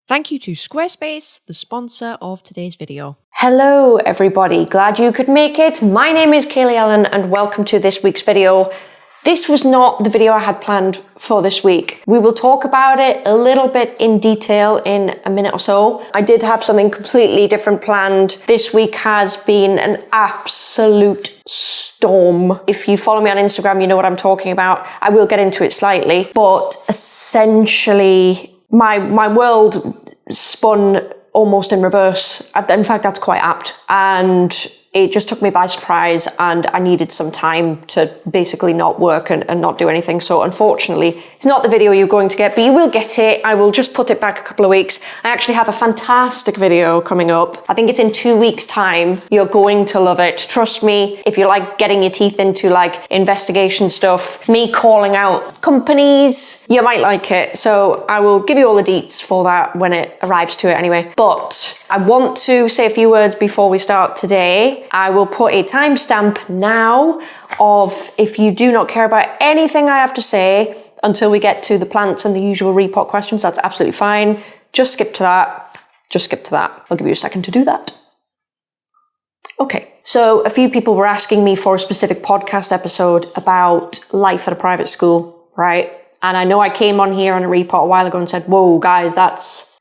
Thank you to Squarespace, the sponsor of today's video. Hello everybody, glad you could make it. My name is Kaylee Ellen and welcome to this week's video. This was not the video I had planned for this week. We will talk about it a little bit in detail in a minute or so. I did have something completely different planned. This week has been an absolute storm. If you follow me on Instagram, you know what I'm talking about. I will get into it slightly, but essentially my world spun almost in reverse. In fact, that's quite apt. And it just took me by surprise and I needed some time to basically not work and not do anything. So unfortunately, it's not the video you're going to get, but you will get it. I will just put it back a couple of weeks. I actually have a fantastic video coming up. I think it's in 2 weeks' time. You're going to love it. Trust me, if you like getting your teeth into like investigation stuff, me calling out companies, you might like it. So I will give you all the deets for that when it arrives to it anyway. But I want to say a few words before we start today. I will put a timestamp now of if you do not care about anything I have to say until we get to the plants and the usual repot questions, that's absolutely fine. Just skip to that. Just skip to that. I'll give you a second to do that. Okay. So a few people were asking me for a specific podcast episode about life at a private school, right? And I know I came on here on a repot a while ago and said, whoa, guys, that's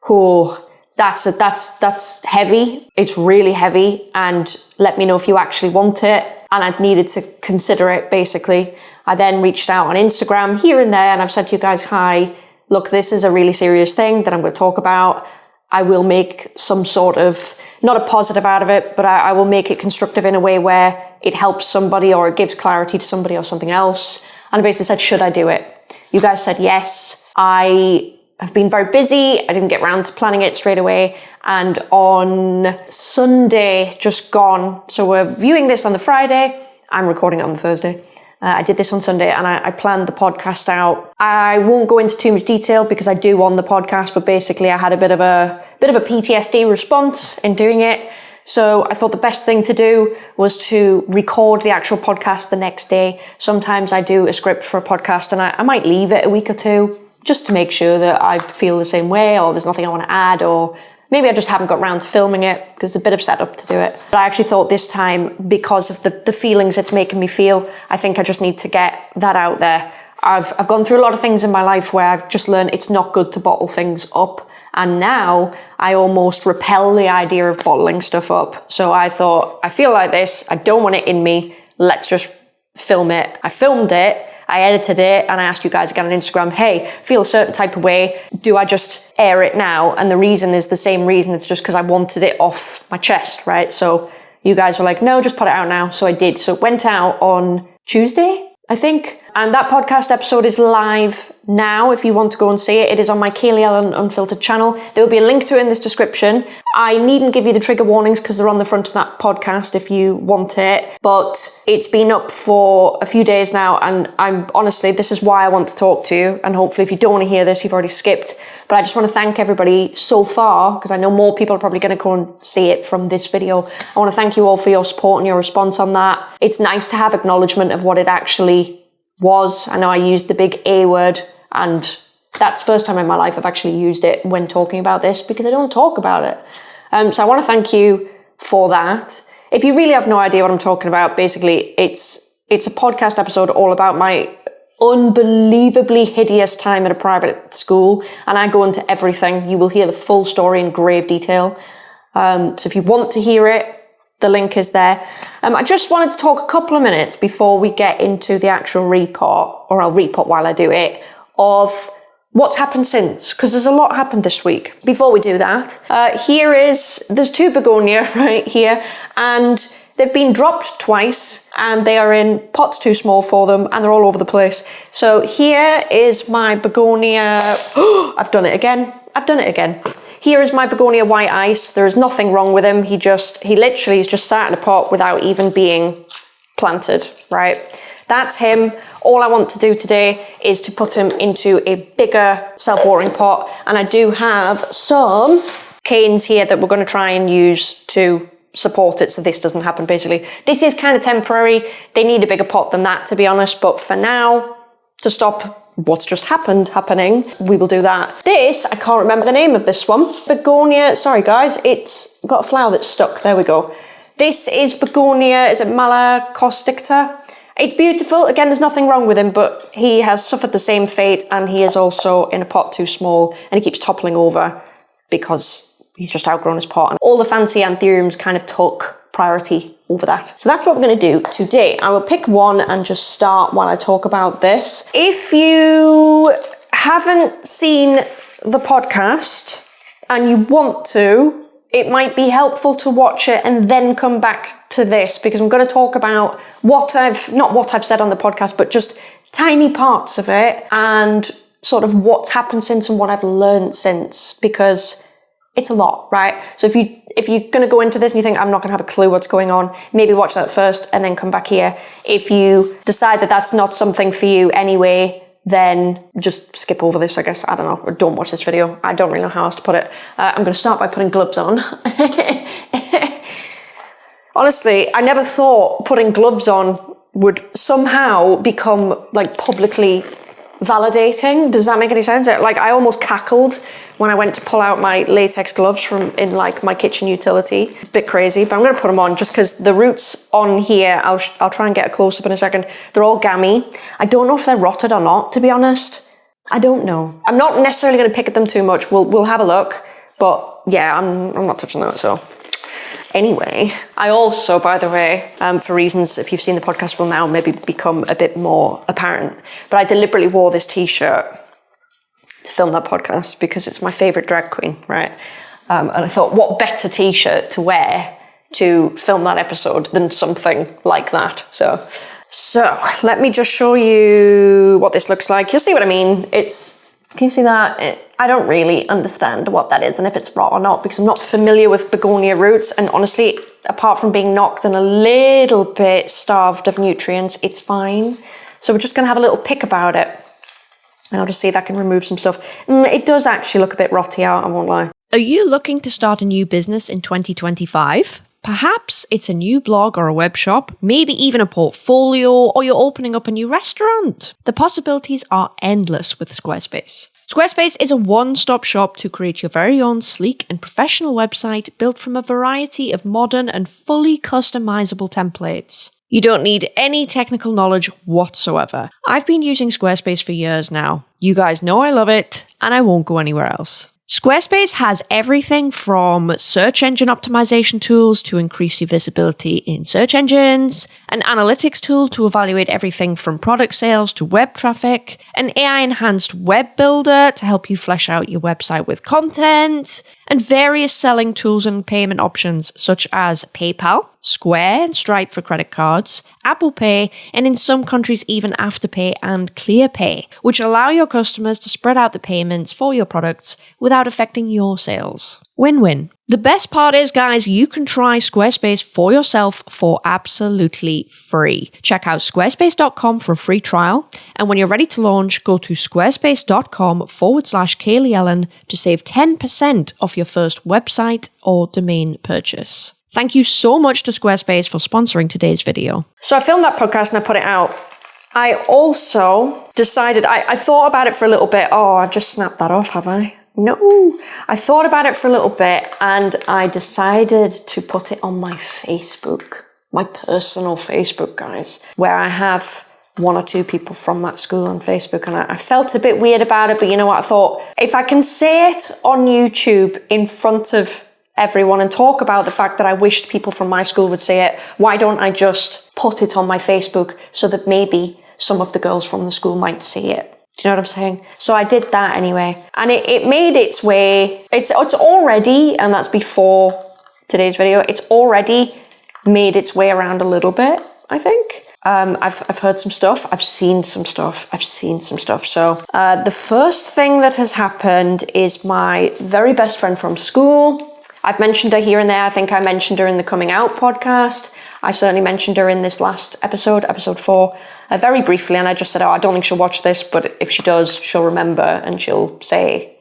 heavy. It's really heavy. And let me know if you actually want it. And I needed to consider it, basically. I then reached out on Instagram here and there, and I've said to you guys, hi, look, this is a really serious thing that I'm going to talk about. I will make some sort of, not a positive out of it, but I will make it constructive in a way where it helps somebody or it gives clarity to somebody or something else. And I basically said, should I do it? You guys said yes. I have been very busy. I didn't get around to planning it straight away. And on Sunday, just gone, so we're viewing this on the Friday. I'm recording it on the Thursday. I did this on Sunday and I planned the podcast out. I won't go into too much detail because I do on the podcast, but basically I had a bit of a PTSD response in doing it. So I thought the best thing to do was to record the actual podcast the next day. Sometimes I do a script for a podcast and I might leave it a week or two just to make sure that I feel the same way or there's nothing I want to add, or maybe I just haven't got around to filming it because there's a bit of setup to do it. But I actually thought this time, because of the feelings it's making me feel, I think I just need to get that out there. I've gone through a lot of things in my life where I've just learned it's not good to bottle things up. And now I almost repel the idea of bottling stuff up. So I thought, I feel like this, I don't want it in me, let's just film it. I filmed it, I edited it, and I asked you guys again on Instagram, hey, feel a certain type of way, do I just air it now? And the reason is the same reason, it's just because I wanted it off my chest, right? So you guys were like, no, just put it out now. So I did. So it went out on Tuesday, I think. And that podcast episode is live now. If you want to go and see it, it is on my Kaylee Ellen Unfiltered channel. There will be a link to it in this description. I needn't give you the trigger warnings because they're on the front of that podcast if you want it. But it's been up for a few days now. And I'm honestly, this is why I want to talk to you. And hopefully if you don't want to hear this, you've already skipped. But I just want to thank everybody so far, because I know more people are probably going to go and see it from this video. I want to thank you all for your support and your response on that. It's nice to have acknowledgement of what it actually was. I know I used the big A word, and that's the first time in my life I've actually used it when talking about this because I don't talk about it. So I want to thank you for that. If you really have no idea what I'm talking about, basically it's a podcast episode all about my unbelievably hideous time at a private school, and I go into everything. You will hear the full story in grave detail. So if you want to hear it, the link is there. I just wanted to talk a couple of minutes before we get into the actual repot, or I'll repot while I do it, of what's happened since, because there's a lot happened this week. Before we do that, there's two begonia right here, and they've been dropped twice, and they are in pots too small for them, and they're all over the place. So here is my begonia. I've done it again. Here is my begonia white ice. There is nothing wrong with him. He literally is just sat in a pot without even being planted, right? That's him. All I want to do today is to put him into a bigger self-watering pot. And I do have some canes here that we're going to try and use to support it so this doesn't happen, basically. This is kind of temporary. They need a bigger pot than that, to be honest. But for now, to stop what's just happening, we will do that. This, I can't remember the name of this one. Begonia, sorry guys, it's got a flower that's stuck. There we go. This is Begonia, is it Malacosticta? It's beautiful. Again, there's nothing wrong with him, but he has suffered the same fate, and he is also in a pot too small, and he keeps toppling over because he's just outgrown his pot. And all the fancy anthuriums kind of took priority over that. So that's what we're going to do today. I will pick one and just start while I talk about this. If you haven't seen the podcast and you want to, it might be helpful to watch it and then come back to this, because I'm going to talk about not what I've said on the podcast, but just tiny parts of it and sort of what's happened since and what I've learned since, because it's a lot, right? So if you're going to go into this and you think, I'm not going to have a clue what's going on, maybe watch that first and then come back here. If you decide that that's not something for you anyway, then just skip over this, I guess. I don't know, or don't watch this video. I don't really know how else to put it. I'm going to start by putting gloves on. Honestly, I never thought putting gloves on would somehow become like publicly validating. Does that make any sense? Like, I almost cackled when I went to pull out my latex gloves from in like my kitchen utility. Bit crazy, but I'm going to put them on just because the roots on here, I'll try and get a close up in a second. They're all gammy. I don't know if they're rotted or not, to be honest. I don't know. I'm not necessarily going to pick at them too much. We'll have a look, but yeah, I'm not touching that. So anyway, I also, by the way, for reasons, if you've seen the podcast, will now maybe become a bit more apparent, but I deliberately wore this t-shirt to film that podcast because it's my favorite drag queen, right? And I thought, what better t-shirt to wear to film that episode than something like that? So let me just show you what this looks like. You'll see what I mean. Can you see that? I don't really understand what that is and if it's raw or not, because I'm not familiar with begonia roots. And honestly, apart from being knocked and a little bit starved of nutrients, it's fine. So we're just going to have a little pick about it. And I'll just see if I can remove some stuff. It does actually look a bit rotty out, I won't lie. Are you looking to start a new business in 2025? Perhaps it's a new blog or a web shop, maybe even a portfolio, or you're opening up a new restaurant. The possibilities are endless with Squarespace. Squarespace is a one-stop shop to create your very own sleek and professional website built from a variety of modern and fully customizable templates. You don't need any technical knowledge whatsoever. I've been using Squarespace for years now. You guys know I love it, and I won't go anywhere else. Squarespace has everything from search engine optimization tools to increase your visibility in search engines, an analytics tool to evaluate everything from product sales to web traffic, an AI-enhanced web builder to help you flesh out your website with content, and various selling tools and payment options such as PayPal, Square and Stripe for credit cards, Apple Pay, and in some countries even Afterpay and ClearPay, which allow your customers to spread out the payments for your products without affecting your sales. Win-win. The best part is, guys, you can try Squarespace for yourself for absolutely free. Check out squarespace.com for a free trial. And when you're ready to launch, go to squarespace.com/Kaylee Ellen to save 10% off your first website or domain purchase. Thank you so much to Squarespace for sponsoring today's video. So I filmed that podcast and I put it out. I also decided, I thought about it for a little bit. Oh, I just snapped that off, have I? No. I thought about it for a little bit and I decided to put it on my Facebook, my personal Facebook, guys, where I have one or two people from that school on Facebook, and I felt a bit weird about it, but you know what? I thought, if I can say it on YouTube in front of everyone and talk about the fact that I wished people from my school would say it, why don't I just put it on my Facebook so that maybe some of the girls from the school might see it? Do you know what I'm saying? So I did that anyway. And it made its way, it's already, and that's before today's video, it's already made its way around a little bit, I think. I've heard some stuff, I've seen some stuff. So the first thing that has happened is my very best friend from school. I've mentioned her here and there. I think I mentioned her in the Coming Out podcast. I certainly mentioned her in this last episode 4, very briefly, and I just said, oh, I don't think she'll watch this, but if she does, she'll remember and she'll say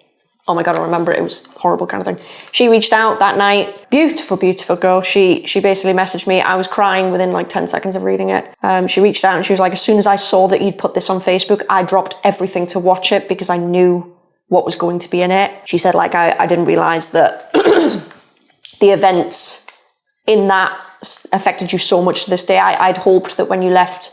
Oh my God, I remember it. It was horrible kind of thing. She reached out that night. Beautiful, beautiful girl. She basically messaged me. I was crying within like 10 seconds of reading it. She reached out and she was like, as soon as I saw that you'd put this on Facebook, I dropped everything to watch it because I knew what was going to be in it. She said, like, I didn't realize that the events in that affected you so much to this day. I'd hoped that when you left,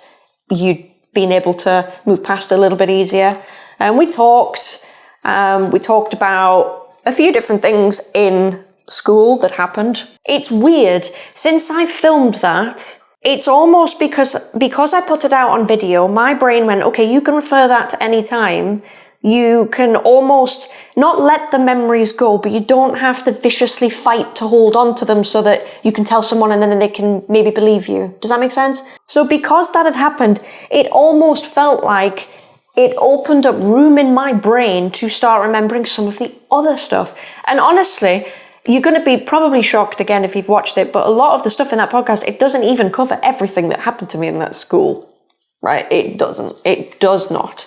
you'd been able to move past it a little bit easier. And we talked about a few different things in school that happened. It's weird. Since I filmed that, it's almost because I put it out on video, my brain went, okay, you can refer that to any time. You can almost not let the memories go, but you don't have to viciously fight to hold on to them so that you can tell someone and then they can maybe believe you. Does that make sense? So because that had happened, it almost felt like it opened up room in my brain to start remembering some of the other stuff. And honestly, you're going to be probably shocked again if you've watched it, but a lot of the stuff in that podcast, it doesn't even cover everything that happened to me in that school, right? It doesn't. It does not.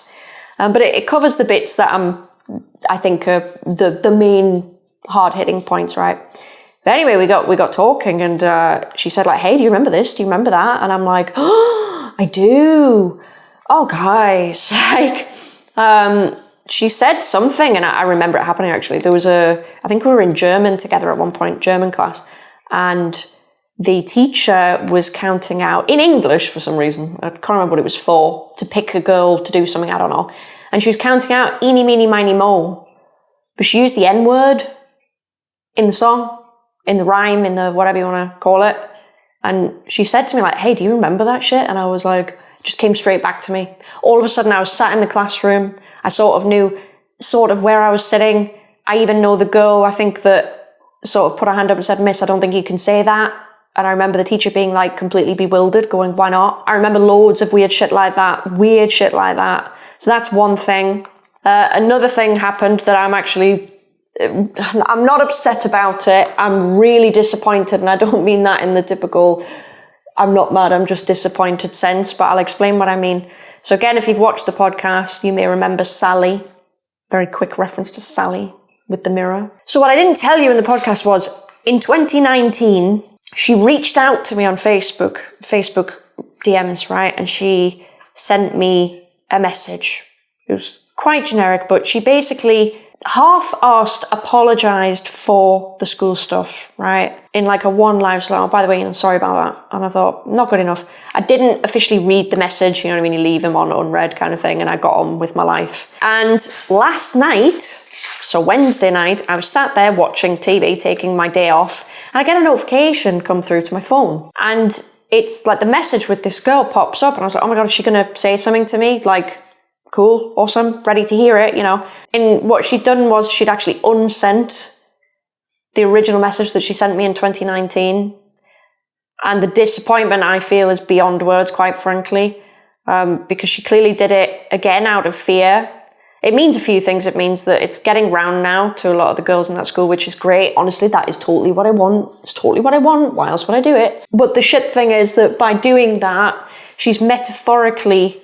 But it covers the bits that I think are the main hard-hitting points, right? But anyway, we got talking and she said like, hey, do you remember this? Do you remember that? And I'm like, oh, I do. Oh, guys, like, she said something and I remember it happening actually. There was I think we were in German together at one point, German class, and the teacher was counting out, in English for some reason, I can't remember what it was for, to pick a girl to do something, I don't know. And she was counting out eeny, meeny, miny, mo. But she used the N-word in the song, in the rhyme, in the whatever you want to call it. And she said to me like, hey, do you remember that shit? And I was like, it just came straight back to me. All of a sudden I was sat in the classroom. I sort of knew where I was sitting. I even know the girl, I think, that sort of put her hand up and said, miss, I don't think you can say that. And I remember the teacher being like completely bewildered, going, why not? I remember loads of weird shit like that. So that's one thing. Another thing happened that I'm not upset about it. I'm really disappointed. And I don't mean that in the typical, I'm not mad, I'm just disappointed sense, but I'll explain what I mean. So again, if you've watched the podcast, you may remember Sally. Very quick reference to Sally with the mirror. So what I didn't tell you in the podcast was in 2019, she reached out to me on Facebook DMs, right? And she sent me a message. It was quite generic, but she basically half-arsed apologized for the school stuff, right? In like a one-line, oh, by the way, I'm sorry about that. And I thought, not good enough. I didn't officially read the message, you know what I mean? You leave them on unread kind of thing, and I got on with my life. And last night, so Wednesday night, I was sat there watching TV, taking my day off, and I get a notification come through to my phone. And it's like the message with this girl pops up, and I was like, oh my God, is she going to say something to me? Like, cool, awesome, ready to hear it, you know. And what she'd done was she'd actually unsent the original message that she sent me in 2019. And the disappointment, I feel, is beyond words, quite frankly, because she clearly did it again out of fear. It means a few things. It means that it's getting round now to a lot of the girls in that school, which is great. Honestly, that is totally what I want. It's totally what I want. Why else would I do it? But the shit thing is that by doing that, she's metaphorically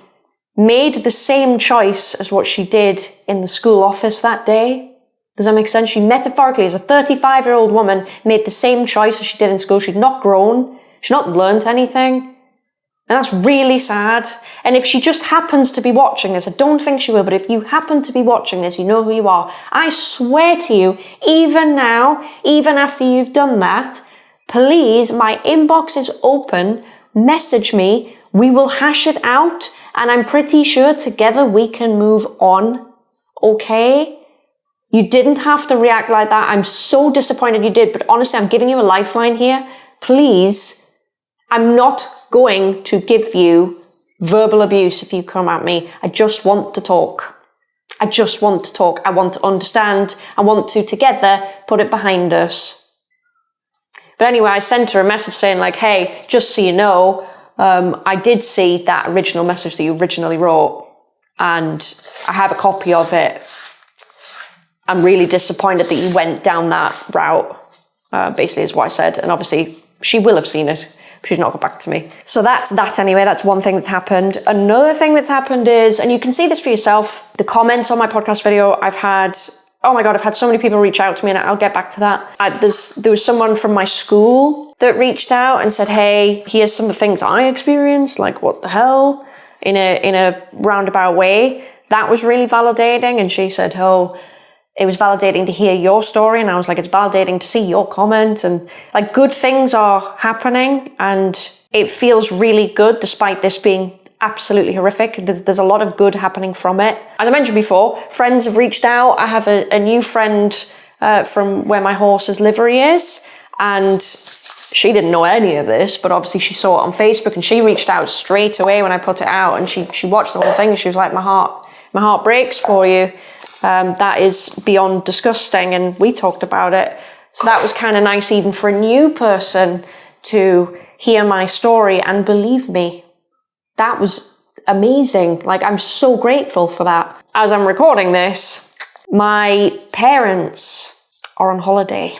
made the same choice as what she did in the school office that day. Does that make sense? She metaphorically, as a 35-year-old woman, made the same choice as she did in school. She'd not grown. She'd not learned anything. And that's really sad. And if she just happens to be watching this, I don't think she will, but if you happen to be watching this, you know who you are. I swear to you, even now, even after you've done that, please, my inbox is open. Message me. We will hash it out. And I'm pretty sure together we can move on. Okay? You didn't have to react like that. I'm so disappointed you did, but honestly, I'm giving you a lifeline here. Please, I'm not going to give you verbal abuse if you come at me. I just want to talk. I just want to talk. I want to understand. I want to together put it behind us. But anyway, I sent her a message saying like, hey, just so you know, I did see that original message that you originally wrote, and I have a copy of it. I'm really disappointed that you went down that route, basically is what I said. And obviously she will have seen it. She's not got back to me. So that's that anyway. That's one thing that's happened. Another thing that's happened is, and you can see this for yourself, the comments on my podcast video, I've had Oh my God, I've had so many people reach out to me, and I'll get back to that. There was someone from my school that reached out and said, hey, here's some of the things I experienced, like what the hell, in a roundabout way. That was really validating. And she said, oh, it was validating to hear your story. And I was like, it's validating to see your comment. And like, good things are happening, and it feels really good despite this being absolutely horrific. There's a lot of good happening from it. As I mentioned before, friends have reached out. I have a new friend from where my horse's livery is, and she didn't know any of this, but obviously she saw it on Facebook, and she reached out straight away when I put it out, and she watched the whole thing, and she was like, my heart breaks for you. That is beyond disgusting, and we talked about it. So that was kind of nice, even for a new person to hear my story and believe me. That was amazing. Like, I'm so grateful for that. As I'm recording this, my parents are on holiday,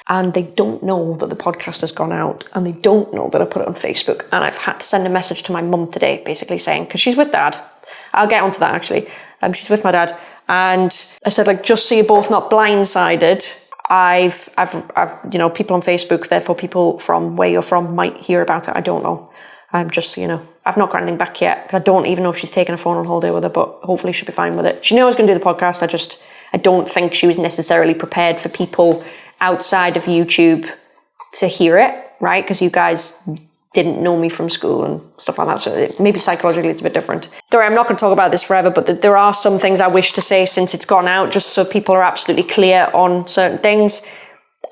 and they don't know that the podcast has gone out, and they don't know that I put it on Facebook. And I've had to send a message to my mum today, basically saying, because she's with dad. I'll get onto that actually. She's with my dad. And I said, like, just so you're both not blindsided, I've people on Facebook, therefore people from where you're from might hear about it. I don't know. Just so you know, I've not got anything back yet. I don't even know if she's taken a phone on holiday with her, but hopefully she'll be fine with it. She knew I was going to do the podcast. I don't think she was necessarily prepared for people outside of YouTube to hear it, right? Because you guys didn't know me from school and stuff like that. So maybe psychologically it's a bit different. I'm not going to talk about this forever, but there are some things I wish to say since it's gone out, just so people are absolutely clear on certain things.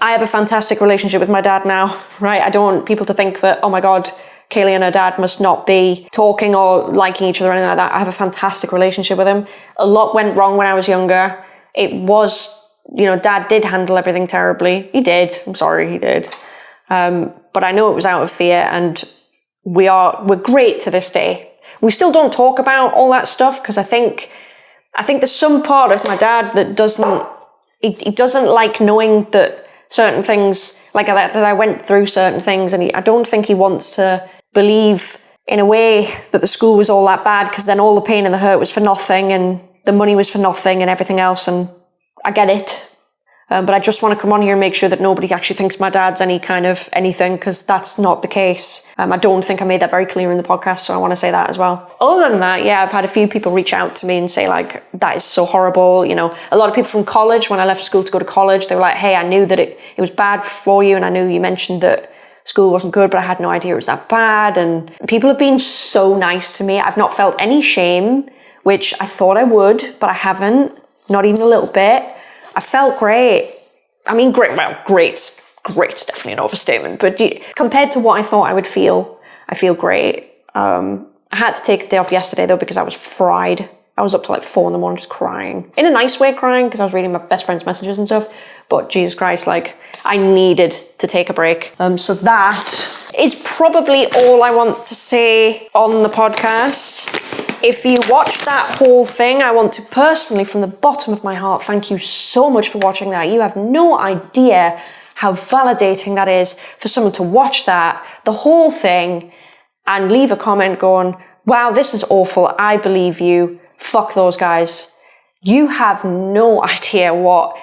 I have a fantastic relationship with my dad now, right? I don't want people to think that, oh my God, Kaylee and her dad must not be talking or liking each other or anything like that. I have a fantastic relationship with him. A lot went wrong when I was younger. It was, dad did handle everything terribly. He did. I'm sorry, he did. But I know it was out of fear, and we're great to this day. We still don't talk about all that stuff because I think there's some part of my dad that he doesn't like knowing that certain things, like that I went through certain things, and I don't think he wants to believe in a way that the school was all that bad, because then all the pain and the hurt was for nothing, and the money was for nothing, and everything else. And I get it. But I just want to come on here and make sure that nobody actually thinks my dad's any kind of anything, because that's not the case. I don't think I made that very clear in the podcast, so I want to say that as well. Other than that, yeah, I've had a few people reach out to me and say, like, that is so horrible. A lot of people from college, when I left school to go to college, they were like, hey, I knew that it was bad for you, and I knew you mentioned that school wasn't good, but I had no idea it was that bad. And people have been so nice to me. I've not felt any shame, which I thought I would, but I haven't, not even a little bit. I felt great. I mean, great. Well, great's definitely an overstatement, but compared to what I thought I would feel, I feel great. I had to take the day off yesterday though, because I was fried. I was up till like 4 a.m. just crying. In a nice way crying, because I was reading my best friend's messages and stuff. But Jesus Christ, like, I needed to take a break. So that is probably all I want to say on the podcast. If you watched that whole thing, I want to personally, from the bottom of my heart, thank you so much for watching that. You have no idea how validating that is for someone to watch that, the whole thing, and leave a comment going, wow, this is awful. I believe you. Fuck those guys. You have no idea what,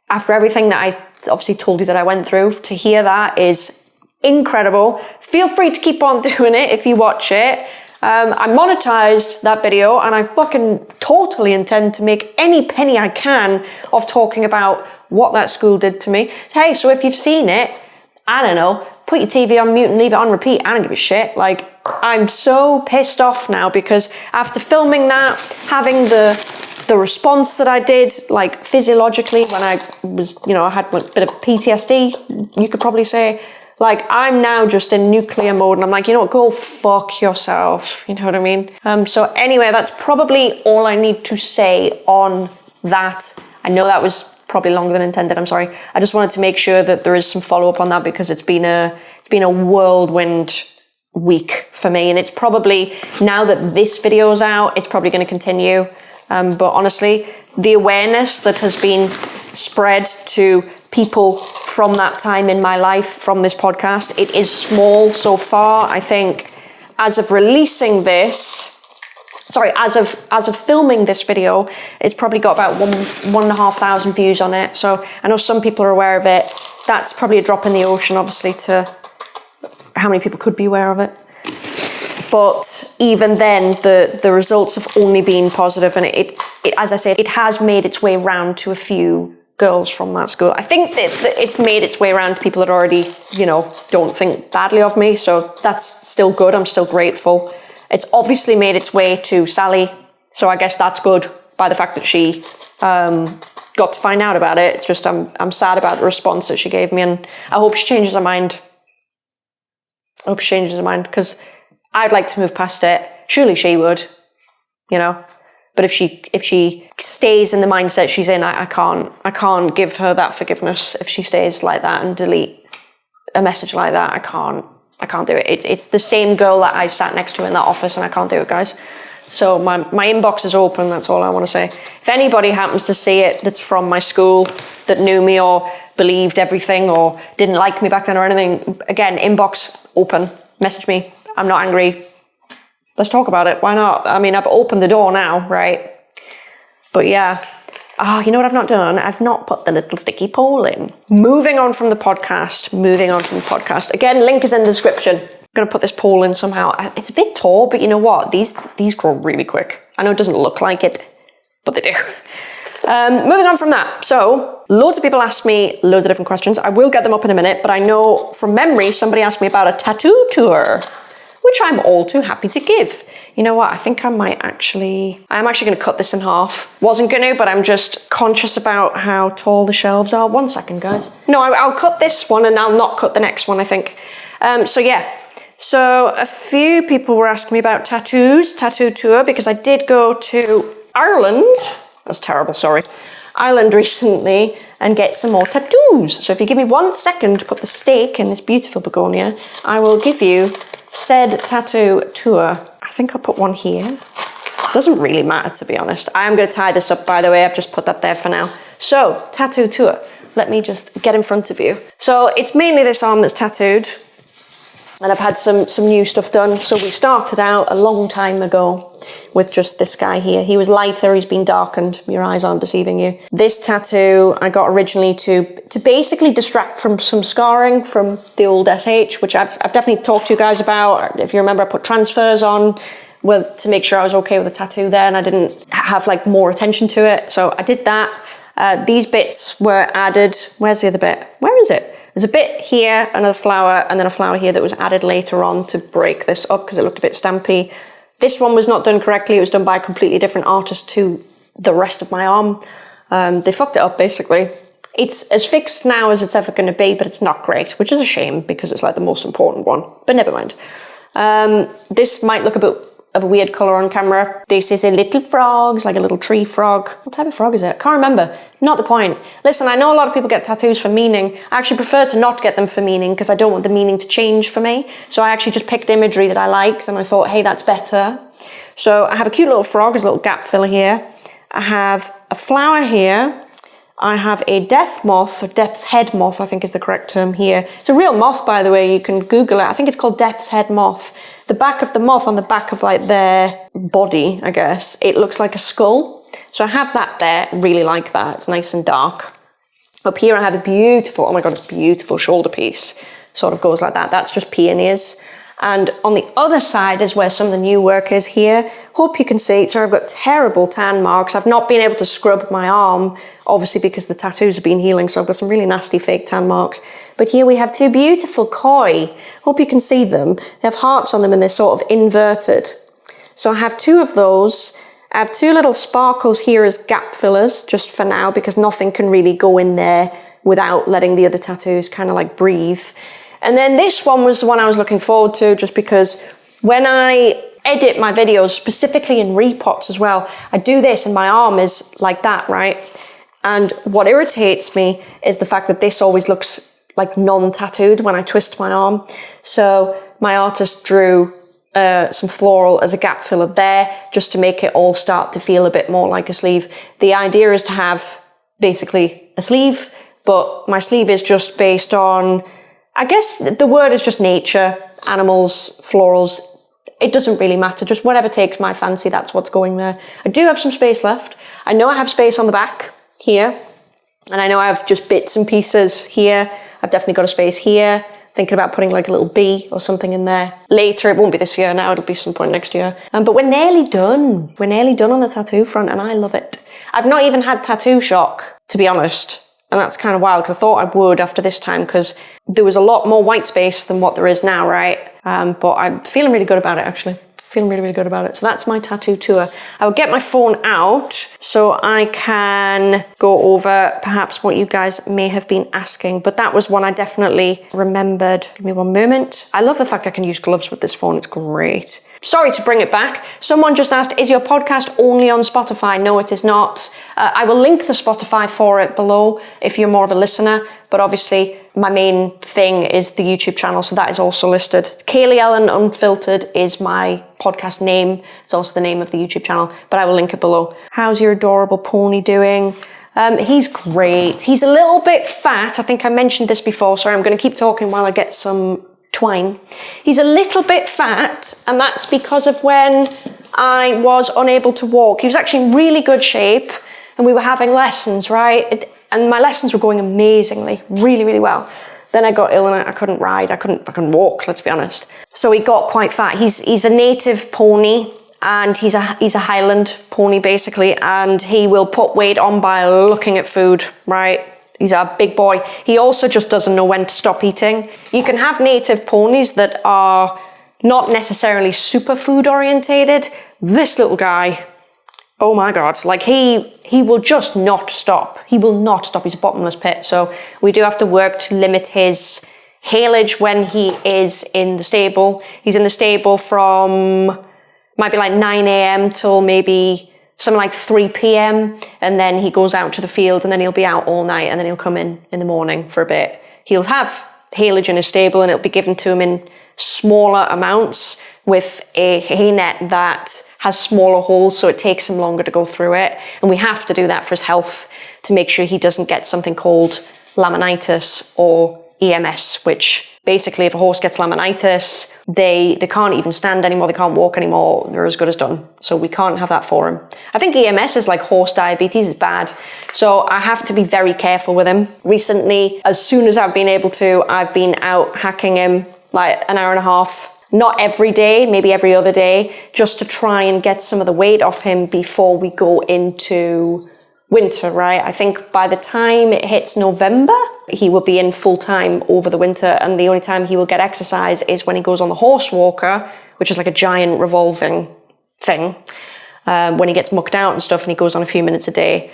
after everything that I obviously told you that I went through, to hear that is incredible. Feel free to keep on doing it if you watch it. I monetized that video, and I fucking totally intend to make any penny I can of talking about what that school did to me. Hey, so if you've seen it, I don't know, put your TV on mute and leave it on repeat. I don't give a shit. Like, I'm so pissed off now, because after filming that, having the response that I did, like physiologically, when I was, I had a bit of PTSD, you could probably say. Like, I'm now just in nuclear mode, and I'm like, you know what, go fuck yourself. You know what I mean? So anyway, that's probably all I need to say on that. I know that was probably longer than intended. I'm sorry. I just wanted to make sure that there is some follow-up on that, because it's been a whirlwind week for me. And it's probably, now that this video's out, it's probably going to continue. But honestly, the awareness that has been spread to people from that time in my life from this podcast, it is small so far. I think as of releasing this, as of filming this video, it's probably got about 1,500 views on it. So I know some people are aware of it. That's probably a drop in the ocean, obviously, to how many people could be aware of it. But even then, the results have only been positive, and it as I said, it has made its way around to a few girls from that school. I think that it's made its way around to people that already, don't think badly of me. So that's still good. I'm still grateful. It's obviously made its way to Sally. So I guess that's good by the fact that she got to find out about it. It's just I'm sad about the response that she gave me, and I hope she changes her mind. Because I'd like to move past it. Surely she would, But if she stays in the mindset she's in, I can't give her that forgiveness. If she stays like that and delete a message like that, I can't do it. It's the same girl that I sat next to in that office, and I can't do it, guys. So my inbox is open. That's all I want to say. If anybody happens to see it that's from my school, that knew me or believed everything or didn't like me back then or anything, again, inbox open. Message me. I'm not angry. Let's talk about it. Why not? I mean, I've opened the door now, right? But yeah. Oh, you know what I've not done? I've not put the little sticky poll in. Moving on from the podcast. Again, link is in the description. I'm going to put this poll in somehow. It's a bit tall, but you know what? These grow really quick. I know it doesn't look like it, but they do. Moving on from that. So, loads of people asked me loads of different questions. I will get them up in a minute, but I know from memory, somebody asked me about a tattoo tour, which I'm all too happy to give. You know what? I think I'm actually going to cut this in half. Wasn't going to, but I'm just conscious about how tall the shelves are. 1 second, guys. No, I'll cut this one and I'll not cut the next one, I think. So a few people were asking me about tattoo tour, because I did go to Ireland. That's terrible, sorry. Ireland recently and get some more tattoos. So if you give me 1 second to put the stake in this beautiful begonia, I will give you said tattoo tour. I think I'll put one here. Doesn't really matter, to be honest. I am going to tie this up, by the way. I've just put that there for now. So, tattoo tour. Let me just get in front of you. So, it's mainly this arm that's tattooed. And I've had some new stuff done. So we started out a long time ago with just this guy here. He was lighter, he's been darkened. Your eyes aren't deceiving you. This tattoo I got originally to basically distract from some scarring from the old SH, which I've definitely talked to you guys about. If you remember, I put transfers on to make sure I was okay with the tattoo there, and I didn't have more attention to it. So I did that. These bits were added. Where's the other bit? Where is it? There's a bit here, another flower, and then a flower here that was added later on to break this up because it looked a bit stampy. This one was not done correctly. It was done by a completely different artist to the rest of my arm. They fucked it up, basically. It's as fixed now as it's ever going to be, but it's not great, which is a shame because it's the most important one. But never mind. This might look a bit of a weird colour on camera. This is a little frog. It's like a little tree frog. What type of frog is it? I can't remember. Not the point. Listen, I know a lot of people get tattoos for meaning. I actually prefer to not get them for meaning because I don't want the meaning to change for me. So I actually just picked imagery that I liked and I thought, hey, that's better. So I have a cute little frog, there's a little gap filler here. I have a flower here. I have a death moth, or death's head moth, I think is the correct term here. It's a real moth, by the way. You can Google it. I think it's called death's head moth. The back of the moth, on the back of their body, I guess, it looks like a skull. So I have that there. Really like that. It's nice and dark. Up here I have a beautiful, oh my God, it's beautiful shoulder piece. Sort of goes like that. That's just peonies. And on the other side is where some of the new work is here. Hope you can see. So I've got terrible tan marks. I've not been able to scrub my arm, obviously because the tattoos have been healing. So I've got some really nasty fake tan marks. But here we have two beautiful koi. Hope you can see them. They have hearts on them and they're sort of inverted. So I have two of those. I have two little sparkles here as gap fillers, just for now, because nothing can really go in there without letting the other tattoos kind of breathe. And then this one was the one I was looking forward to, just because when I edit my videos, specifically in repots as well, I do this and my arm is like that, right? And what irritates me is the fact that this always looks like non-tattooed when I twist my arm. So my artist drew some floral as a gap filler there, just to make it all start to feel a bit more like a sleeve. The idea is to have basically a sleeve, but my sleeve is just based on, I guess the word is just nature, animals, florals, it doesn't really matter. Just whatever takes my fancy, that's what's going there. I do have some space left. I know I have space on the back here, and I know I have just bits and pieces here. I've definitely got a space here. Thinking about putting like a little bee or something in there. Later, it won't be this year now, it'll be some point next year. But we're nearly done. We're nearly done on the tattoo front, and I love it. I've not even had tattoo shock, to be honest. And that's kind of wild, because I thought I would after this time, because there was a lot more white space than what there is now, right? But I'm feeling really good about it, actually. Feeling really, really good about it. So that's my tattoo tour. I will get my phone out so I can go over perhaps what you guys may have been asking. But that was one I definitely remembered. Give me one moment. I love the fact I can use gloves with this phone. It's great. Sorry to bring it back. Someone just asked, is your podcast only on Spotify? No, it is not. I will link the Spotify for it below if you're more of a listener. But obviously, my main thing is the YouTube channel, so that is also listed. Kaylee Ellen Unfiltered is my podcast name. It's also the name of the YouTube channel, but I will link it below. How's your adorable pony doing? He's great. He's a little bit fat. I think I mentioned this before. Sorry, I'm going to keep talking while I get some twine. He's a little bit fat, and that's because of when I was unable to walk. He was actually in really good shape, and we were having lessons, right? And my lessons were going amazingly, really, really well. Then I got ill and I couldn't ride. I couldn't walk, let's be honest. So he got quite fat. He's a native pony, and he's a Highland pony basically, and he will put weight on by looking at food, right? He's a big boy. He also just doesn't know when to stop eating. You can have native ponies that are not necessarily super food orientated. This little guy, oh my God, like he will just not stop. He will not stop. He's a bottomless pit. So we do have to work to limit his haylage when he is in the stable. He's in the stable from, might be like 9 a.m. till maybe something like 3 p.m. And then he goes out to the field, and then he'll be out all night, and then he'll come in the morning for a bit. He'll have haylage in his stable, and it'll be given to him in smaller amounts with a hay net that has smaller holes, so it takes him longer to go through it. And we have to do that for his health to make sure he doesn't get something called laminitis or EMS, which basically if a horse gets laminitis, they can't even stand anymore, they can't walk anymore, they're as good as done. So we can't have that for him. I think EMS is like horse diabetes, is bad. So I have to be very careful with him. Recently, as soon as I've been able to, I've been out hacking him like an hour and a half. Not every day, maybe every other day, just to try and get some of the weight off him before we go into winter, right? I think by the time it hits November, he will be in full time over the winter, and the only time he will get exercise is when he goes on the horse walker, which is like a giant revolving thing, when he gets mucked out and stuff and he goes on a few minutes a day,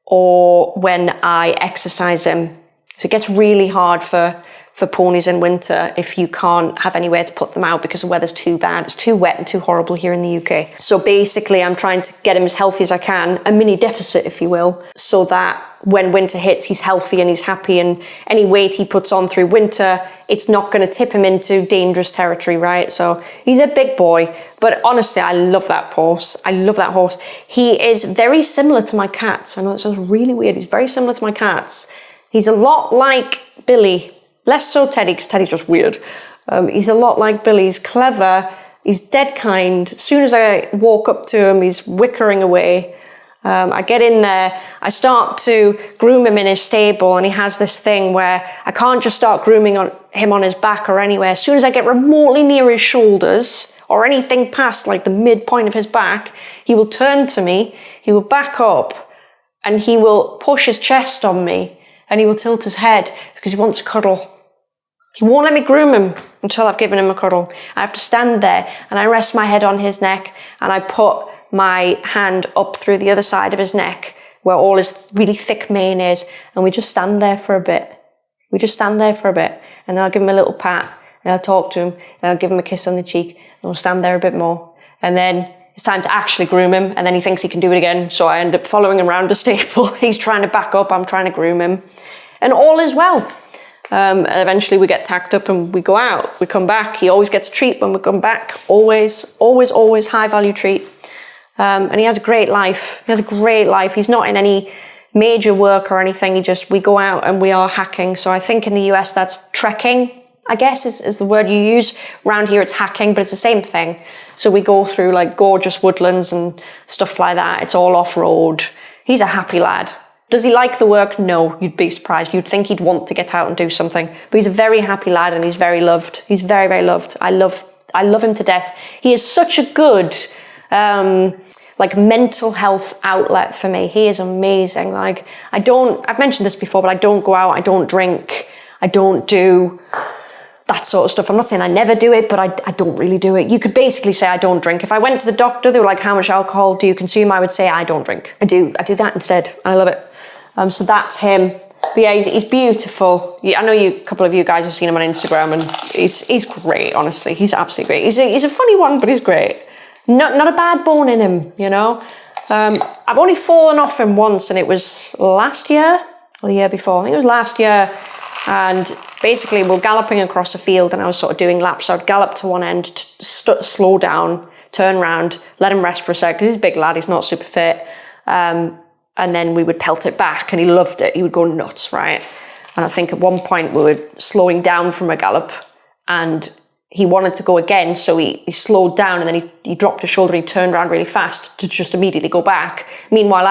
or when I exercise him. So it gets really hard for ponies in winter if you can't have anywhere to put them out because the weather's too bad. It's too wet and too horrible here in the UK. So basically I'm trying to get him as healthy as I can, a mini deficit if you will, so that when winter hits he's healthy and he's happy, and any weight he puts on through winter, it's not going to tip him into dangerous territory, right? So he's a big boy, but honestly I love that horse. I love that horse. He is very similar to my cats. I know it sounds really weird. He's very similar to my cats. He's a lot like Billy. Less so Teddy, because Teddy's just weird. He's a lot like Billy. He's clever. He's dead kind. As soon as I walk up to him, he's wickering away. I get in there. I start to groom him in his stable, and he has this thing where I can't just start grooming him on his back or anywhere. As soon as I get remotely near his shoulders or anything past like the midpoint of his back, he will turn to me, he will back up, and he will push his chest on me, and he will tilt his head because he wants to cuddle. He won't let me groom him until I've given him a cuddle. I have to stand there and I rest my head on his neck and I put my hand up through the other side of his neck where all his really thick mane is, and we just stand there for a bit. We just stand there for a bit, and then I'll give him a little pat and I'll talk to him and I'll give him a kiss on the cheek, and we'll stand there a bit more. And then it's time to actually groom him, and then he thinks he can do it again, so I end up following him around the stable. He's trying to back up, I'm trying to groom him, and all is well. Eventually we get tacked up and we go out. We come back. He always gets a treat when we come back. Always, always, always high value treat. And he has a great life. He has a great life. He's not in any major work or anything. We go out and we are hacking. So I think in the US that's trekking, I guess is the word you use. Around here it's hacking, but it's the same thing. So we go through like gorgeous woodlands and stuff like that. It's all off-road. He's a happy lad. Does he like the work? No, you'd be surprised. You'd think he'd want to get out and do something. But he's a very happy lad and he's very loved. He's very, very loved. I love him to death. He is such a good, like mental health outlet for me. He is amazing. Like I've mentioned this before, but I don't go out. I don't drink. I don't do that sort of stuff. I'm not saying I never do it, but I don't really do it. You could basically say I don't drink. If I went to the doctor, they were like, how much alcohol do you consume? I would say I don't drink. I do that instead. And I love it. So that's him. But yeah, he's beautiful. I know a couple of you guys have seen him on Instagram and he's great, honestly. He's absolutely great. He's a funny one, but he's great. Not a bad bone in him, you know. I've only fallen off him once and it was last year or the year before. I think it was last year. And basically we're galloping across a field and I was sort of doing laps. So I'd gallop to one end, slow down, turn around, let him rest for a sec, because he's a big lad, he's not super fit. And then we would pelt it back and he loved it. He would go nuts, right? And I think at one point we were slowing down from a gallop and he wanted to go again. So he slowed down and then he dropped his shoulder and he turned around really fast to just immediately go back. Meanwhile,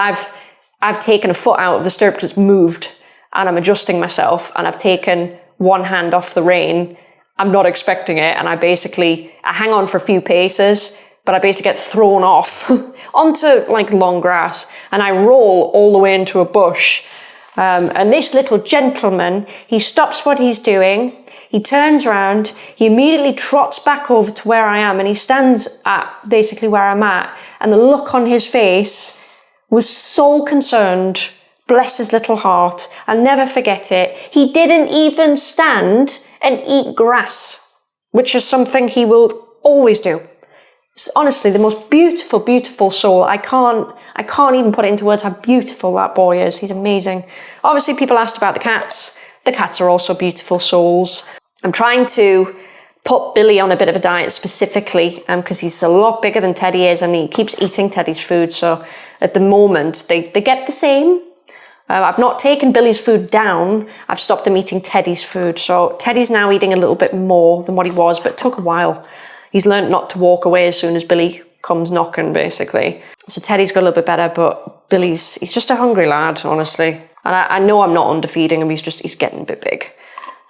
I've taken a foot out of the stirrup because it's moved. And I'm adjusting myself and I've taken one hand off the rein. I'm not expecting it. And I hang on for a few paces, but I basically get thrown off onto like long grass and I roll all the way into a bush. And this little gentleman, he stops what he's doing. He turns around, he immediately trots back over to where I am and he stands at basically where I'm at. And the look on his face was so concerned. Bless his little heart. I'll never forget it. He didn't even stand and eat grass, which is something he will always do. It's honestly the most beautiful, beautiful soul. I can't even put it into words how beautiful that boy is. He's amazing. Obviously, people asked about the cats. The cats are also beautiful souls. I'm trying to put Billy on a bit of a diet specifically because he's a lot bigger than Teddy is and he keeps eating Teddy's food. So at the moment, they get the same. I've not taken Billy's food down. I've stopped him eating Teddy's food. So Teddy's now eating a little bit more than what he was, but it took a while. He's learned not to walk away as soon as Billy comes knocking, basically. So Teddy's got a little bit better, but he's just a hungry lad, honestly. And I know I'm not underfeeding him. He's getting a bit big.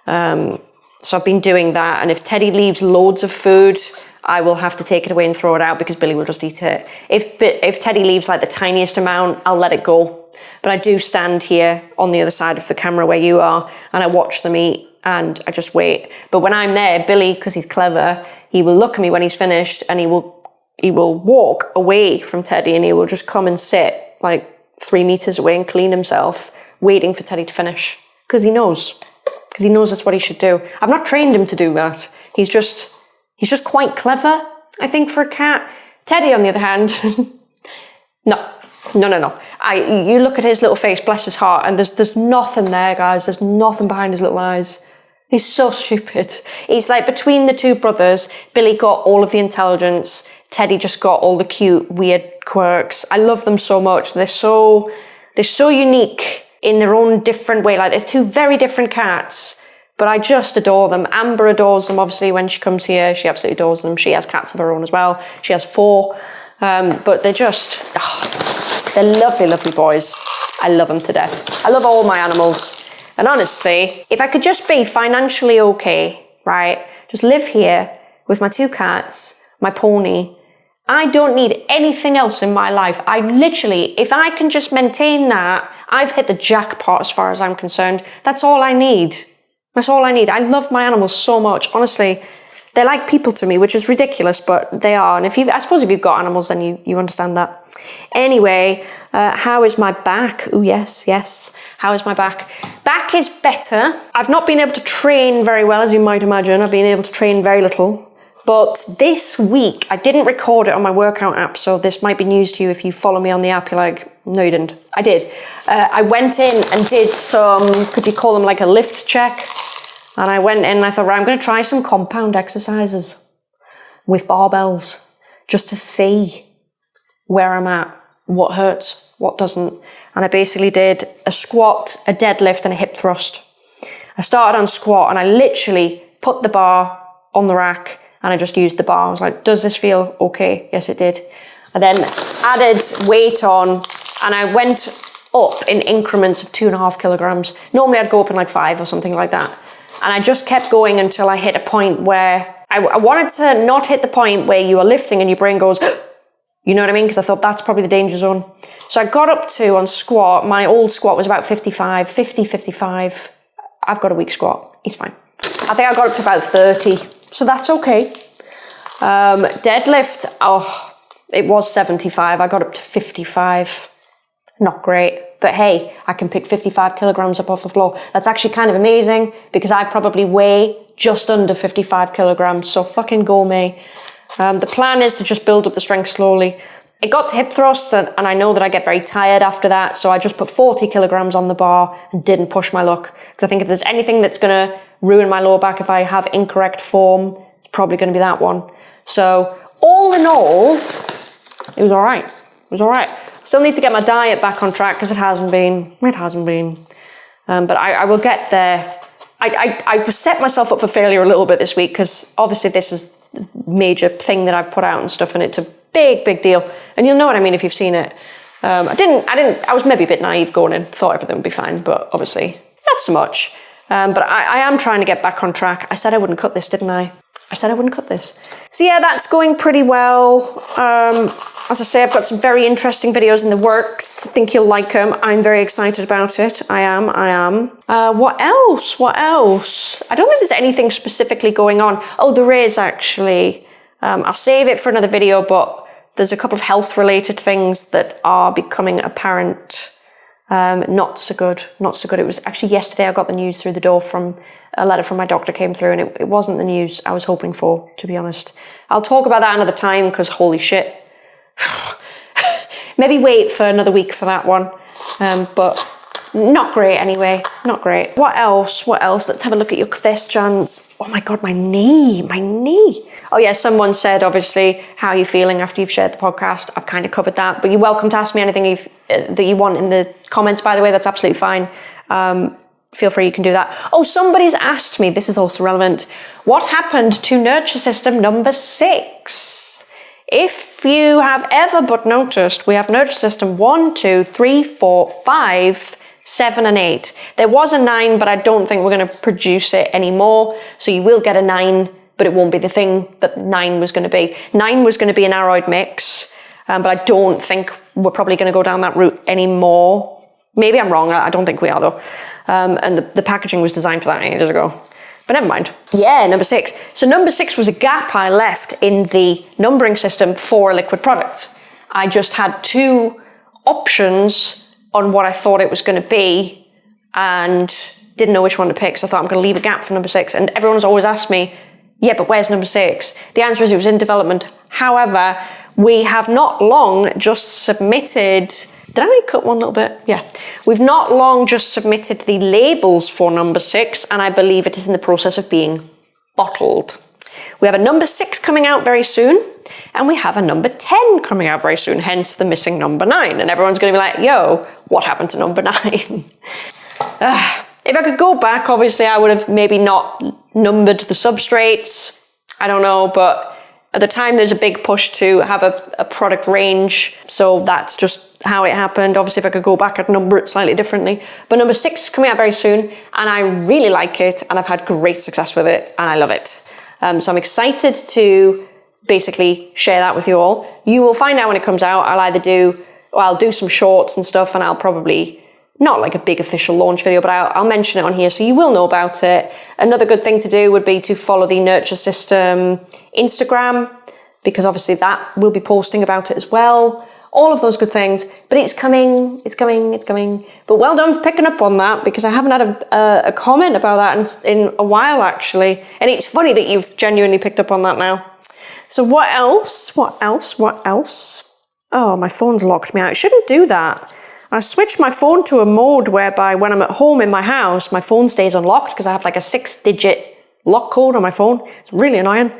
So I've been doing that. And if Teddy leaves loads of food, I will have to take it away and throw it out because Billy will just eat it. If Teddy leaves like the tiniest amount, I'll let it go. But I do stand here on the other side of the camera where you are and I watch them eat and I just wait. But when I'm there, Billy, because he's clever, he will look at me when he's finished and he will walk away from Teddy and he will just come and sit like 3 meters away and clean himself, waiting for Teddy to finish. Because he knows that's what he should do. I've not trained him to do that. He's just quite clever, I think, for a cat. Teddy, on the other hand, no. You look at his little face, bless his heart, and there's nothing there, guys. There's nothing behind his little eyes. He's so stupid. It's like between the two brothers, Billy got all of the intelligence, Teddy just got all the cute, weird quirks. I love them so much. They're so unique in their own different way. Like, they're two very different cats, but I just adore them. Amber adores them, obviously, when she comes here. She absolutely adores them. She has cats of her own as well. She has 4. But they're just... they're lovely, lovely boys. I love them to death. I love all my animals. And honestly, if I could just be financially okay, right? Just live here with my 2 cats, my pony. I don't need anything else in my life. I literally, if I can just maintain that, I've hit the jackpot as far as I'm concerned. That's all I need. That's all I need. I love my animals so much. Honestly, they're like people to me, which is ridiculous, but they are. And I suppose if you've got animals, then you understand that. Anyway, how is my back? Oh, yes. How is my back? Back is better. I've not been able to train very well, as you might imagine. I've been able to train very little. But this week, I didn't record it on my workout app, so this might be news to you if you follow me on the app. You're like, no, you didn't. I did. I went in and did some, could you call them like a lift check? And I went in and I thought, right, I'm going to try some compound exercises with barbells just to see where I'm at, what hurts, what doesn't. And I basically did a squat, a deadlift, and a hip thrust. I started on squat and I literally put the bar on the rack and I just used the bar. I was like, does this feel okay? Yes, it did. I then added weight on, and I went up in increments of 2.5 kilograms. Normally I'd go up in like 5 or something like that. And I just kept going until I hit a point where I wanted to not hit the point where you are lifting and your brain goes, you know what I mean? Because I thought that's probably the danger zone. So I got up to, on squat, my old squat was about 55. I've got a weak squat. It's fine. I think I got up to about 30. So that's okay. Deadlift, it was 75. I got up to 55. Not great. But hey, I can pick 55 kilograms up off the floor. That's actually kind of amazing because I probably weigh just under 55 kilograms. So fucking go me. The plan is to just build up the strength slowly. It got to hip thrusts and I know that I get very tired after that. So I just put 40 kilograms on the bar and didn't push my luck. Because I think if there's anything that's going to ruin my lower back if I have incorrect form, it's probably going to be that one. So all in all, it was all right. It was all right. Still need to get my diet back on track because it hasn't been. But I will get there. I set myself up for failure a little bit this week because obviously this is the major thing that I've put out and stuff, and it's a big deal. And you'll know what I mean if you've seen it. I was maybe a bit naive going in, thought everything would be fine, but obviously not so much. But I am trying to get back on track. I said I wouldn't cut this, didn't I? I said I wouldn't cut this. So yeah, that's going pretty well. As I say, I've got some very interesting videos in the works. I think you'll like them. I'm very excited about it. I am. What else? I don't think there's anything specifically going on. Oh, there is actually. I'll save it for another video, but there's a couple of health related things that are becoming apparent. Not so good. It was actually yesterday I got the news through the door from a letter from my doctor came through, and it wasn't the news I was hoping for, to be honest. I'll talk about that another time because holy shit. Maybe wait for another week for that one. But not great anyway. Not great. What else? Let's have a look at your questions. Oh my God, my knee. Oh yeah, someone said, obviously, how are you feeling after you've shared the podcast? I've kind of covered that, but you're welcome to ask me anything that you want in the comments, by the way. That's absolutely fine. Feel free, you can do that. Oh, somebody's asked me, this is also relevant, what happened to NurtureSystem number 6? If you have ever but noticed, we have NurtureSystem 1, 2, 3, 4, 5, 7 and 8. There was a 9, but I don't think we're going to produce it anymore. So you will get a 9, but it won't be the thing that 9 was going to be. 9 was going to be an aroid mix, but I don't think we're probably going to go down that route anymore. Maybe I'm wrong. I don't think we are though. And the packaging was designed for that ages ago. But never mind. Yeah, number 6. So number 6 was a gap I left in the numbering system for a liquid product. I just had 2 options on what I thought it was going to be and didn't know which one to pick. So I thought I'm going to leave a gap for number 6. And everyone's always asked me, yeah, but where's number 6? The answer is it was in development. However, we have not long just submitted... Did I only cut one little bit? Yeah. We've not long just submitted the labels for number 6, and I believe it is in the process of being bottled. We have a number 6 coming out very soon, and we have a number 10 coming out very soon, hence the missing number 9. And everyone's going to be like, yo, what happened to number 9? If I could go back, obviously, I would have maybe not numbered the substrates. I don't know, but at the time, there's a big push to have a product range. So that's just how it happened. Obviously, if I could go back, I'd number it slightly differently. But number 6 is coming out very soon, and I really like it, and I've had great success with it, and I love it. So I'm excited to basically share that with you all. You will find out when it comes out. I'll do some shorts and stuff, and I'll probably, not like a big official launch video, but I'll mention it on here so you will know about it. Another good thing to do would be to follow the NurtureSystem Instagram, because obviously that will be posting about it as well. All of those good things, but it's coming. But well done for picking up on that, because I haven't had a comment about that in a while, actually. And it's funny that you've genuinely picked up on that now. So what else? Oh, my phone's locked me out. It shouldn't do that. I switched my phone to a mode whereby when I'm at home in my house, my phone stays unlocked because I have like a 6-digit lock code on my phone. It's really annoying.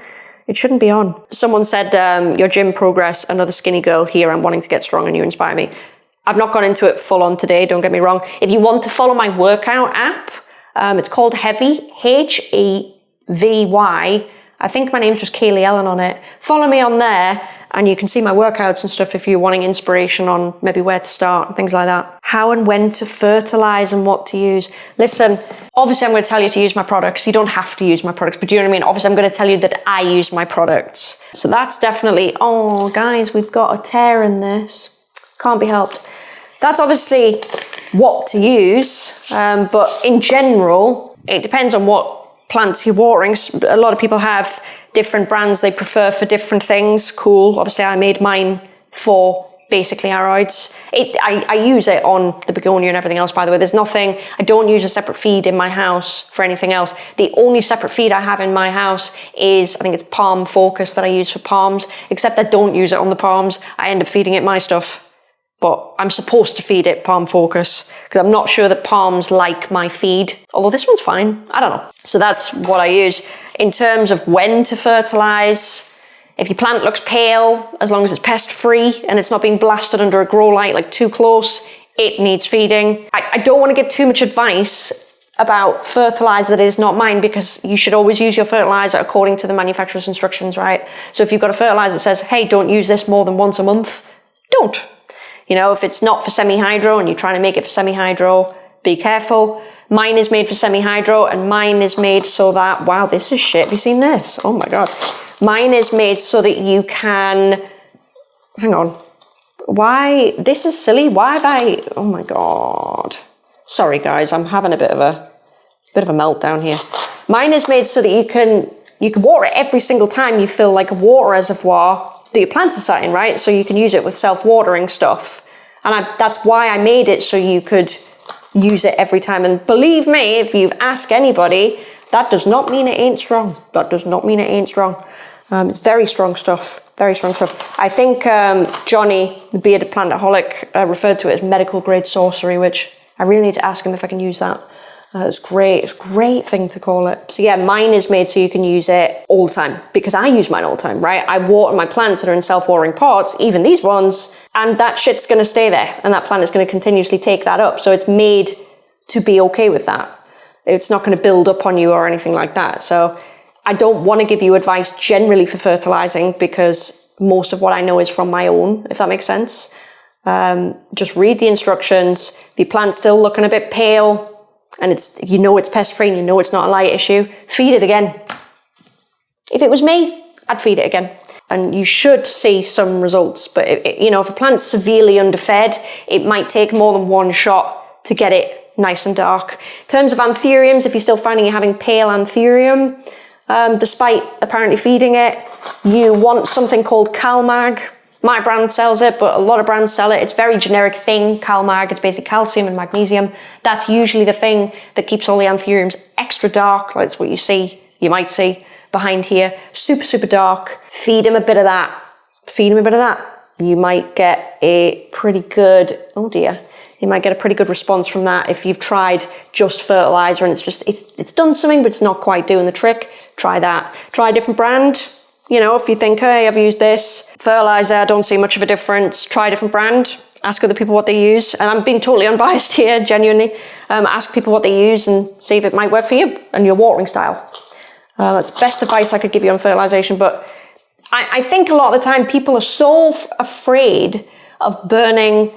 It shouldn't be on. Someone said, your gym progress, another skinny girl here, I'm wanting to get strong and you inspire me. I've not gone into it full on today, don't get me wrong. If you want to follow my workout app, it's called Heavy, H-E-V-Y. I think my name's just Kaylee Ellen on it. Follow me on there and you can see my workouts and stuff if you're wanting inspiration on maybe where to start and things like that. How and when to fertilize and what to use. Listen, obviously I'm going to tell you to use my products. You don't have to use my products, but do you know what I mean? Obviously I'm going to tell you that I use my products. So that's definitely, oh guys, we've got a tear in this. Can't be helped. That's obviously what to use, but in general, it depends on what plants you're watering. A lot of people have different brands they prefer for different things. Cool. Obviously, I made mine for basically aroids. I use it on the begonia and everything else, by the way. There's nothing, I don't use a separate feed in my house for anything else. The only separate feed I have in my house is, I think it's palm focus that I use for palms, except I don't use it on the palms. I end up feeding it my stuff. But I'm supposed to feed it palm focus because I'm not sure that palms like my feed, although this one's fine. I don't know. So that's what I use. In terms of when to fertilize, if your plant looks pale, as long as it's pest free and it's not being blasted under a grow light like too close, it needs feeding. I don't want to give too much advice about fertilizer that is not mine, because you should always use your fertilizer according to the manufacturer's instructions, right? So if you've got a fertilizer that says, hey, don't use this more than once a month, don't. You know, if it's not for semi-hydro and you're trying to make it for semi-hydro, be careful. Mine is made for semi-hydro and mine is made so that, wow, this is shit. Have you seen this? Oh my God. Mine is made so that you can, hang on. Why? This is silly. Why have I, oh my God. Sorry guys, I'm having a bit of a meltdown here. Mine is made so that you can water it every single time you fill like a water reservoir that your plants are sat in, right? So you can use it with self-watering stuff. And that's why I made it, so you could use it every time. And believe me, if you've asked anybody, that does not mean it ain't strong. That does not mean it ain't strong. It's very strong stuff, very strong stuff. I think Johnny, the bearded plantaholic, referred to it as medical grade sorcery, which I really need to ask him if I can use that. It's great. It's a great thing to call it. So yeah, mine is made so you can use it all the time, because I use mine all the time, right? I water my plants that are in self-watering pots, even these ones, and that shit's going to stay there. And that plant is going to continuously take that up. So it's made to be okay with that. It's not going to build up on you or anything like that. So I don't want to give you advice generally for fertilizing, because most of what I know is from my own, if that makes sense. Just read the instructions. If your plant's still looking a bit pale, and it's pest free and you know it's not a light issue, feed it again. If it was me, I'd feed it again. And you should see some results. But if a plant's severely underfed, it might take more than one shot to get it nice and dark. In terms of anthuriums, if you're still finding you're having pale anthurium, despite apparently feeding it, you want something called CalMag. My brand sells it, but a lot of brands sell it. It's a very generic thing, CalMag. It's basically calcium and magnesium. That's usually the thing that keeps all the anthuriums extra dark. That's what you might see behind here. Super, super dark. Feed them a bit of that. Feed them a bit of that. You might get a pretty good, oh dear, you might get a pretty good response from that. If you've tried just fertilizer and it's done something, but it's not quite doing the trick, try that. Try a different brand. If you think, hey, I've used this fertilizer, I don't see much of a difference, try a different brand, ask other people what they use. And I'm being totally unbiased here, genuinely. Ask people what they use and see if it might work for you and your watering style. That's the best advice I could give you on fertilization. But I think a lot of the time people are so afraid of burning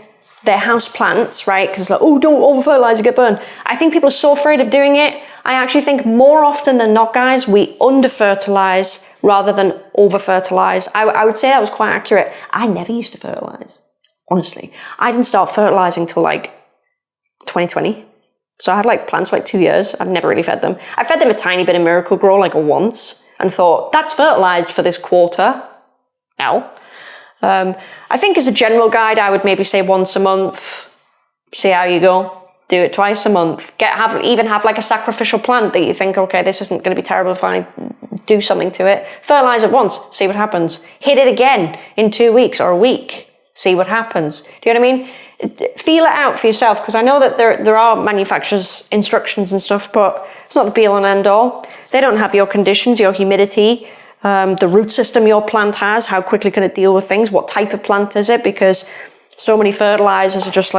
their house plants, right? Because it's like, oh, don't over-fertilize, you get burned. I think people are so afraid of doing it. I actually think more often than not, guys, we under-fertilize rather than over-fertilize. I would say that was quite accurate. I never used to fertilize, honestly. I didn't start fertilizing till like 2020. So I had plants for 2 years. I've never really fed them. I fed them a tiny bit of Miracle Grow once and thought, that's fertilized for this quarter. No. I think as a general guide, I would maybe say once a month, see how you go. Do it twice a month. Even have a sacrificial plant that you think, okay, this isn't going to be terrible if I do something to it. Fertilize it once, see what happens. Hit it again in 2 weeks or a week, see what happens. Do you know what I mean? Feel it out for yourself, because I know that there are manufacturers' instructions and stuff, but it's not the be all and end all. They don't have your conditions, your humidity, the root system your plant has, how quickly can it deal with things, what type of plant is it, because so many fertilizers are just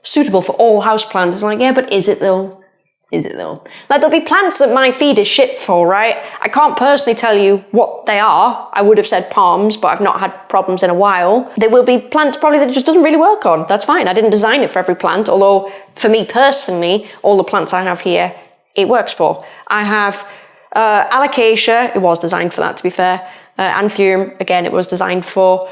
suitable for all houseplants. It's yeah, but is it though? Is it though? Like, there'll be plants that my feed is shit for, right? I can't personally tell you what they are. I would have said palms, but I've not had problems in a while. There will be plants probably that it just doesn't really work on. That's fine. I didn't design it for every plant, although for me personally, all the plants I have here, it works for. I have alocasia. It was designed for that, to be fair. Anthurium, again, it was designed for.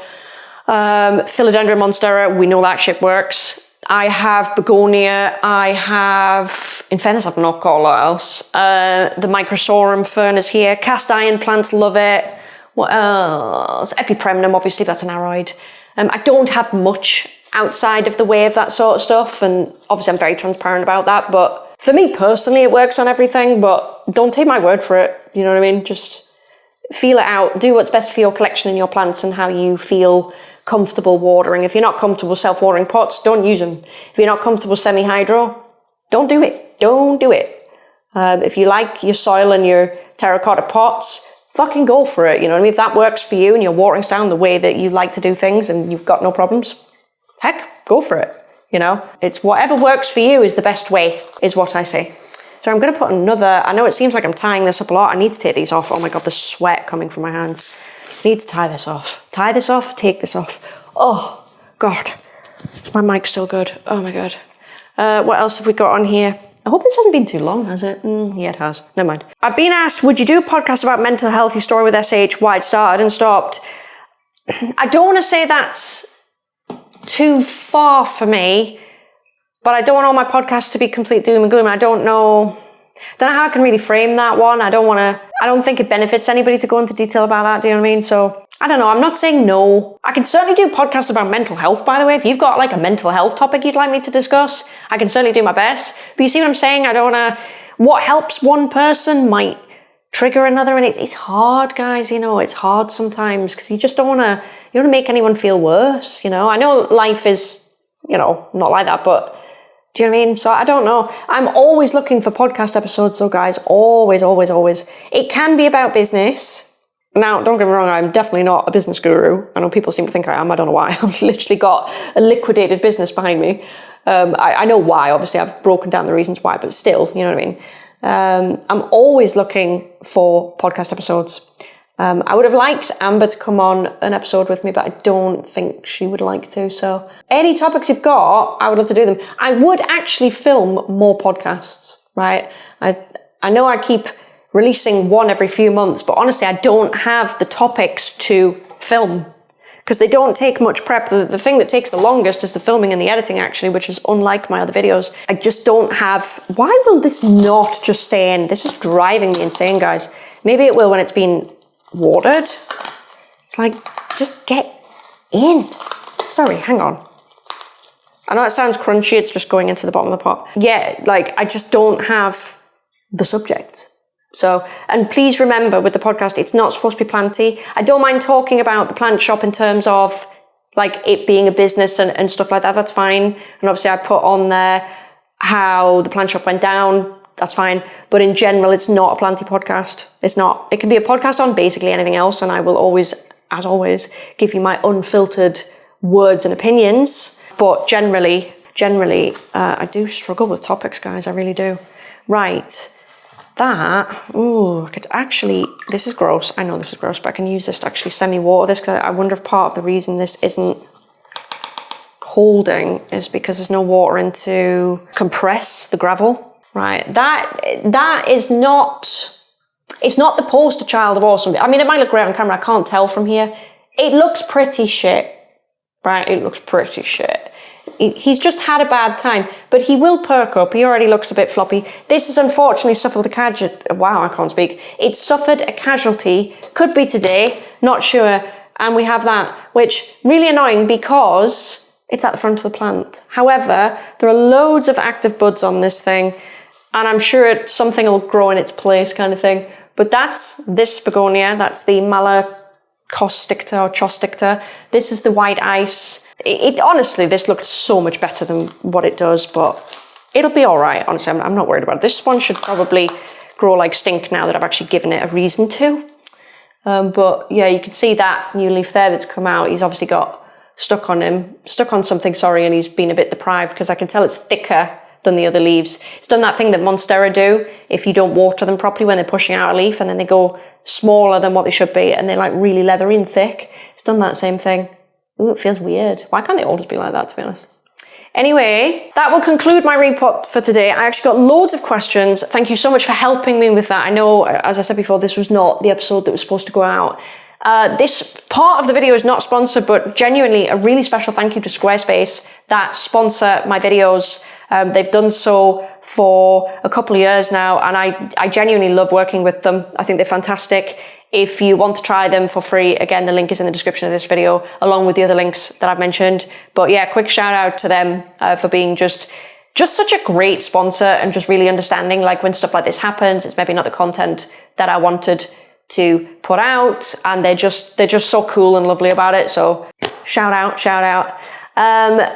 Philodendron monstera, we know that shit works. I have begonia. I have, in fairness, I've not got a lot else. The microsorum fern is here. Cast iron plants love it. What else? Epipremnum, obviously, that's an aroid. I don't have much outside of the way of that sort of stuff, and obviously I'm very transparent about that, but for me personally, it works on everything, but don't take my word for it, you know what I mean? Just feel it out. Do what's best for your collection and your plants and how you feel comfortable watering. If you're not comfortable self-watering pots, don't use them. If you're not comfortable semi-hydro, don't do it. Don't do it. If you like your soil and your terracotta pots, fucking go for it. You know what I mean? If that works for you and your watering style the way that you like to do things and you've got no problems, heck, go for it. You know, it's whatever works for you is the best way, is what I say. So I'm going to put another, I know it seems like I'm tying this up a lot. I need to take these off. Oh my God, the sweat coming from my hands. I need to tie this off. Tie this off, take this off. Oh, God. Is my mic still good? Oh my God. What else have we got on here? I hope this hasn't been too long, has it? Yeah, it has. Never mind. I've been asked, would you do a podcast about mental health, your story with SH, why it started and stopped? I don't want to say that's too far for me, but I don't want all my podcasts to be complete doom and gloom. I don't know how I can really frame that one. I don't think it benefits anybody to go into detail about that. Do you know what I mean? So I don't know. I'm not saying no. I can certainly do podcasts about mental health, by the way. If you've got like a mental health topic you'd like me to discuss, I can certainly do my best. But you see what I'm saying? I don't want to, what helps one person might trigger another. And it's hard, guys. You know, it's hard sometimes because you just don't want to make anyone feel worse. You know, I know life is, you know, not like that, but do you know what I mean? So I don't know. I'm always looking for podcast episodes, so guys, always, always, always. It can be about business. Now, don't get me wrong, I'm definitely not a business guru. I know people seem to think I am. I don't know why. I've literally got a liquidated business behind me. I know why. Obviously, I've broken down the reasons why, but still, you know what I mean? I'm always looking for podcast episodes. I would have liked Amber to come on an episode with me, but I don't think she would like to. So any topics you've got, I would love to do them. I would actually film more podcasts, right? I know I keep releasing one every few months, but honestly, I don't have the topics to film because they don't take much prep. The thing that takes the longest is the filming and the editing, actually, which is unlike my other videos. I just don't have, why will this not just stay in? This is driving me insane, guys. Maybe it will when it's been watered. It's like, just get in. Sorry, hang on. I know it sounds crunchy, it's just going into the bottom of the pot. Yeah, like, I just don't have the subject. So, and please remember with the podcast, it's not supposed to be planty. I don't mind talking about the plant shop in terms of like it being a business and stuff like that. That's fine. And obviously I put on there how the plant shop went down. That's fine. But in general, it's not a planty podcast. It's not. It can be a podcast on basically anything else. And I will always, as always, give you my unfiltered words and opinions. But generally, I do struggle with topics, guys. I really do. Right. I could actually, this is gross. I know this is gross, but I can use this to actually semi-water this because I wonder if part of the reason this isn't holding is because there's no water in to compress the gravel. Right, that is not, it's not the poster child of awesome. I mean, it might look great on camera. I can't tell from here. It looks pretty shit, right? It looks pretty shit. He's just had a bad time, but he will perk up. He already looks a bit floppy. This has unfortunately suffered a casualty. Wow, I can't speak. It suffered a casualty. Could be today, not sure. And we have that, which really annoying because it's at the front of the plant. However, there are loads of active buds on this thing, and I'm sure something will grow in its place kind of thing. But that's this begonia. That's the Malacosticta or Chosticta. This is the white ice. Honestly, this looks so much better than what it does, but it'll be all right. Honestly, I'm not worried about it. This one should probably grow like stink now that I've actually given it a reason to. But yeah, you can see that new leaf there that's come out. He's obviously got stuck on something, and he's been a bit deprived because I can tell it's thicker than the other leaves. It's done that thing that Monstera do if you don't water them properly when they're pushing out a leaf, and then they go smaller than what they should be, and they're like really leathery and thick. It's done that same thing. Ooh, it feels weird. Why can't they all just be like that, to be honest? Anyway, that will conclude my repot for today. I actually got loads of questions. Thank you so much for helping me with that. I know, as I said before, this was not the episode that was supposed to go out. This part of the video is not sponsored, but genuinely a really special thank you to Squarespace that sponsor my videos. They've done so for a couple of years now, and I genuinely love working with them. I think they're fantastic. If you want to try them for free, again, the link is in the description of this video, along with the other links that I've mentioned. But yeah, quick shout out to them for being just such a great sponsor and just really understanding, like, when stuff like this happens, it's maybe not the content that I wanted to put out, and they're just so cool and lovely about it. So shout out.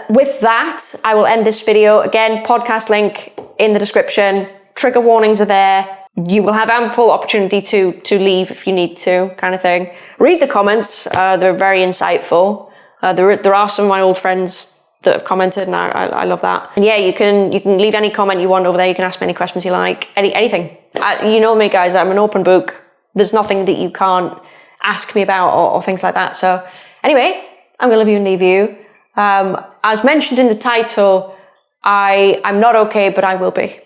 With that, I will end this video. Again, podcast link in the description. Trigger warnings are there. You will have ample opportunity to leave if you need to, kind of thing. Read the comments. They're very insightful. There are some of my old friends that have commented, and I love that. And yeah, you can leave any comment you want over there. You can ask me any questions you like, anything. You know me, guys. I'm an open book. There's nothing that you can't ask me about or things like that. So anyway, I'm going to love you and leave you. As mentioned in the title, I'm not okay, but I will be.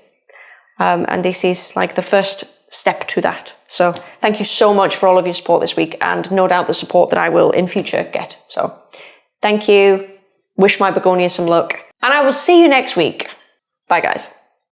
And this is like the first step to that. So thank you so much for all of your support this week, and no doubt the support that I will in future get. So thank you. Wish my begonias some luck. And I will see you next week. Bye, guys.